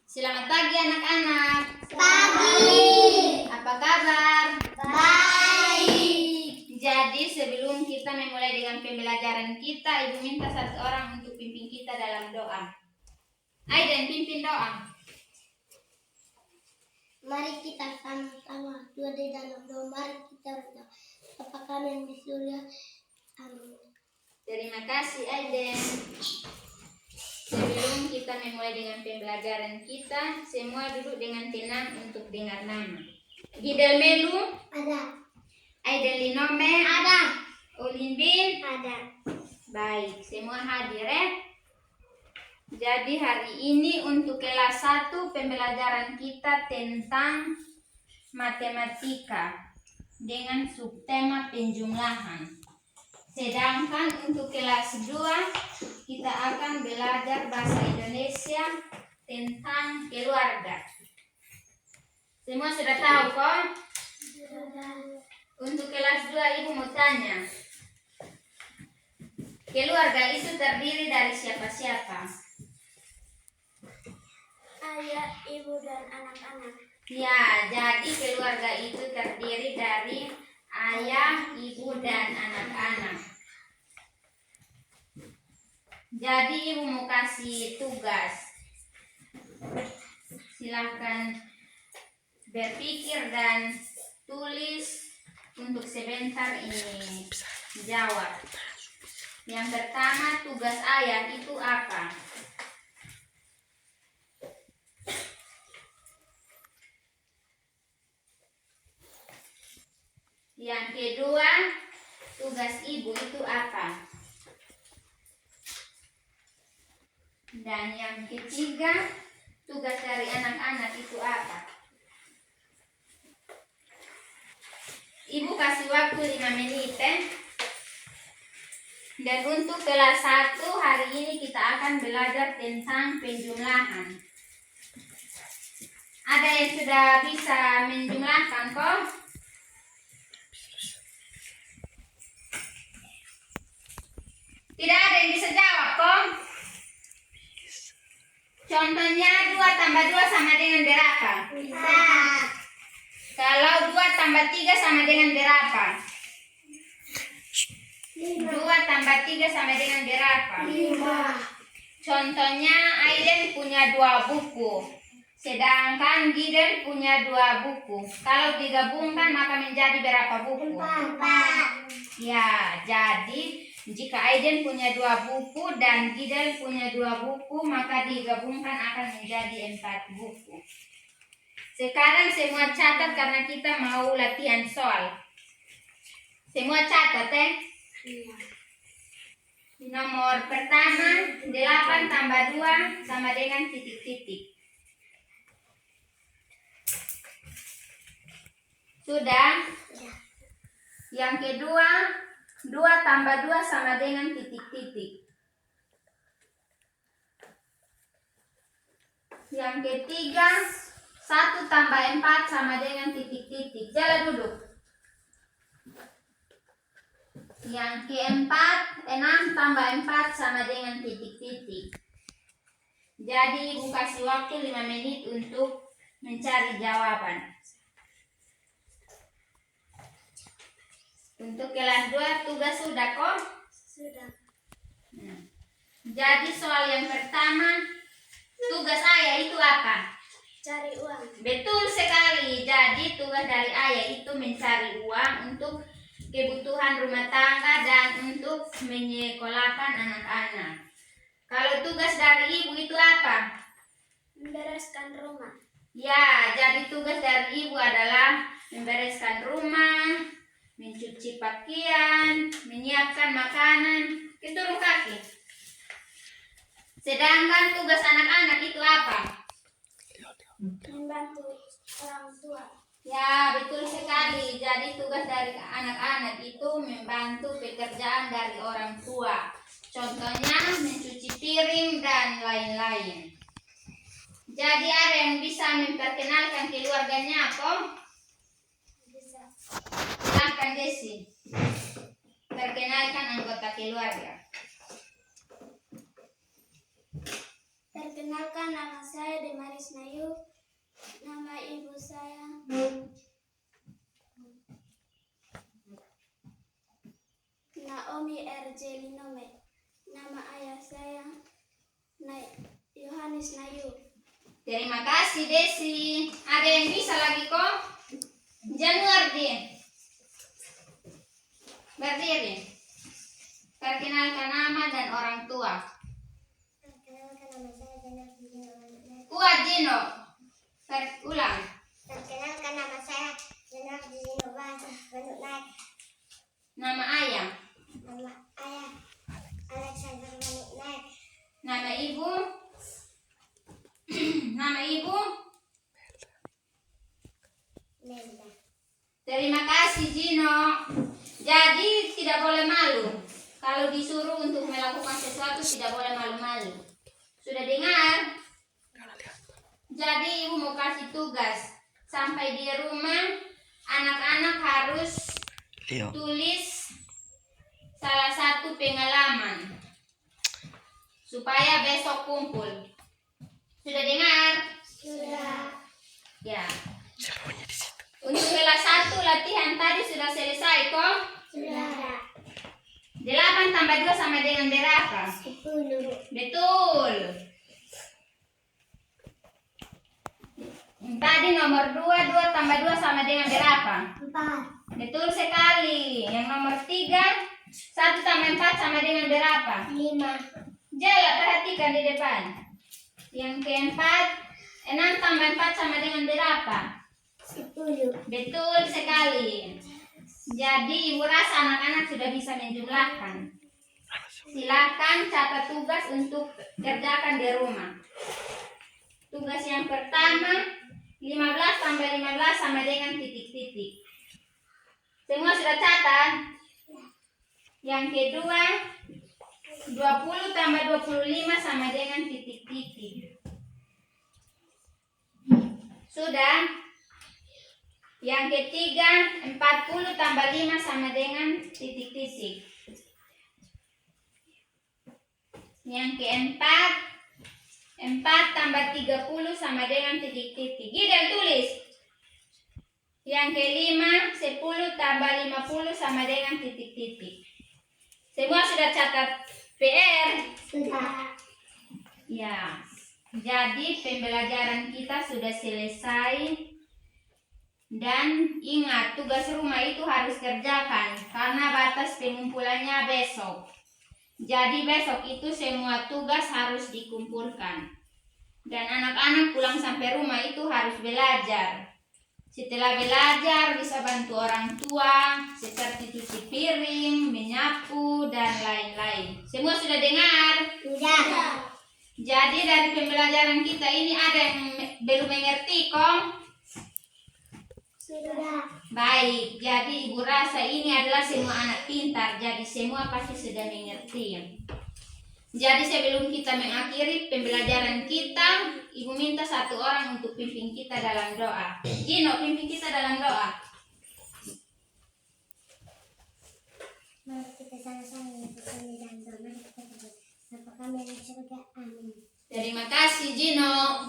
Selamat pagi anak-anak. Pagi. Apa kabar? Baik. Jadi sebelum kita memulai dengan pembelajaran kita, Ibu minta satu orang untuk pimpin kita dalam doa. Aiden, pimpin doa. Mari kita sama-sama doa di dalam doa. Mari kita berdoa. Bapa kami yang di surga. Amin. Terima kasih Aiden. Sebelum kita memulai dengan pembelajaran kita, semua duduk dengan tenang untuk dengar nama. Gidel Melu, Ada. Aiden Linome, Ada. Olimbin. Ada. Baik, semua hadir ya. Jadi hari ini untuk kelas 1 pembelajaran kita tentang matematika dengan subtema penjumlahan. Sedangkan untuk kelas 2 kita akan belajar bahasa Indonesia tentang keluarga. Semua sudah tahu kok? Untuk kelas 2 Ibu mau tanya. Keluarga itu terdiri dari siapa-siapa? Ayah, ibu, dan anak-anak. Ya, jadi keluarga itu terdiri dari ayah, ibu, dan anak-anak. Jadi Ibu mau kasih tugas. Silahkan berpikir dan tulis untuk sebentar ini jawab. Yang pertama, tugas ayah itu apa? Yang kedua, tugas ibu itu apa? Dan yang ketiga, tugas dari anak-anak itu apa? Ibu kasih waktu 5 menit Dan untuk kelas 1 hari ini kita akan belajar tentang penjumlahan. Ada yang sudah bisa menjumlahkan kok? Tidak ada yang bisa jawab kok? Contohnya 2 tambah 2 sama dengan berapa? Bisa. Kalau 2 tambah 3 sama dengan berapa? 2 tambah 3 sama dengan berapa? 5. Contohnya Aiden punya 2 buku, sedangkan Gidel punya 2 buku. Kalau digabungkan maka menjadi berapa buku? 4. Ya, jadi jika Aiden punya 2 buku dan Gidel punya 2 buku, maka digabungkan akan menjadi 4 buku. Sekarang semua catat karena kita mau latihan soal. Semua catat Nomor pertama, 8 tambah 2 sama dengan titik-titik. Sudah? Yang kedua, 2 tambah 2 sama dengan titik-titik. Yang ketiga, 1 tambah 4 sama dengan titik-titik. Jalan duduk. Yang keempat, 6 tambah 4 sama dengan titik-titik. Jadi Ibu kasih waktu 5 menit untuk mencari jawaban. Untuk kelas 2 tugas sudah kok? Sudah. Jadi soal yang pertama, tugas ayah itu apa? Cari uang. Betul sekali. Jadi tugas dari ayah itu mencari uang untuk kebutuhan rumah tangga dan untuk menyekolahkan anak-anak. Kalau tugas dari ibu itu apa? Membereskan rumah. Ya, jadi tugas dari ibu adalah membereskan rumah, mencuci pakaian, menyiapkan makanan. Turun kaki. Sedangkan tugas anak-anak itu apa? Membantu orang tua. Ya, betul sekali. Jadi tugas dari anak-anak itu membantu pekerjaan dari orang tua. Contohnya mencuci piring dan lain-lain. Jadi ada yang bisa memperkenalkan keluarganya kok? Bisa. Silakan Desi. Perkenalkan anggota keluarga. Perkenalkan, nama saya Demaris Naik. Terima kasih Desi. Ada yang bisa lagi kok? Januardin. Berdiri. Perkenalkan nama dan orang tua. Perkenalkan nama saya Janardini. Kuat Dino. Ulang. Perkenalkan nama saya Janardini Benuk Naik. Nama ayah. Nama ayah Alexander Benuk Naik. Nama ibu. Nama ibu. Melda. Terima kasih Gino. Jadi tidak boleh malu. Kalau disuruh untuk melakukan sesuatu tidak boleh malu-malu. Sudah dengar? Jadi ibu mau kasih tugas. Sampai di rumah anak-anak harus tulis salah satu pengalaman supaya besok kumpul. Sudah dengar? Sudah. Ya. Untuk kelas 1 latihan tadi sudah selesai kok? Sudah. 8 tambah 2 sama dengan berapa? 10. Betul. Tadi nomor 2 tambah 2 sama dengan berapa? 4. Betul sekali. Yang nomor 3 1 tambah 4 sama dengan berapa? 5. Jala, perhatikan di depan. Yang keempat 6 tambah 4 sama dengan berapa? 10. Betul sekali. Jadi ibu rasa anak-anak sudah bisa menjumlahkan. Silakan catat tugas untuk kerjakan di rumah. Tugas yang pertama 15 tambah 15 sama dengan titik-titik. Semua sudah catat? Yang kedua 20 tambah 25 sama dengan titik-titik. Sudah? Yang ketiga 40 tambah 5 sama dengan titik-titik. Yang keempat 4 tambah 30 sama dengan titik-titik. Gidel tulis. Yang kelima 10 tambah 50 sama dengan titik-titik. Semua sudah catat PR? Sudah. Ya. Jadi pembelajaran kita sudah selesai. Dan ingat, tugas rumah itu harus kerjakan karena batas pengumpulannya besok. Jadi besok itu semua tugas harus dikumpulkan. Dan anak-anak pulang sampai rumah itu harus belajar. Setelah belajar bisa bantu orang tua seperti cuci piring, menyapu, dan lain-lain. Semua sudah dengar? Sudah. Jadi dari pembelajaran kita ini ada yang belum mengerti kok? Sudah. Baik, jadi ibu rasa ini adalah semua anak pintar, jadi semua pasti sudah mengerti. Jadi sebelum kita mengakhiri pembelajaran kita, ibu minta satu orang untuk pimpin kita dalam doa. Gino, pimpin kita dalam doa. Mari kita sama-sama berdoa dan doa. Mari kita berdoa. Bapa kami yang di surga. Amin. Terima kasih Gino.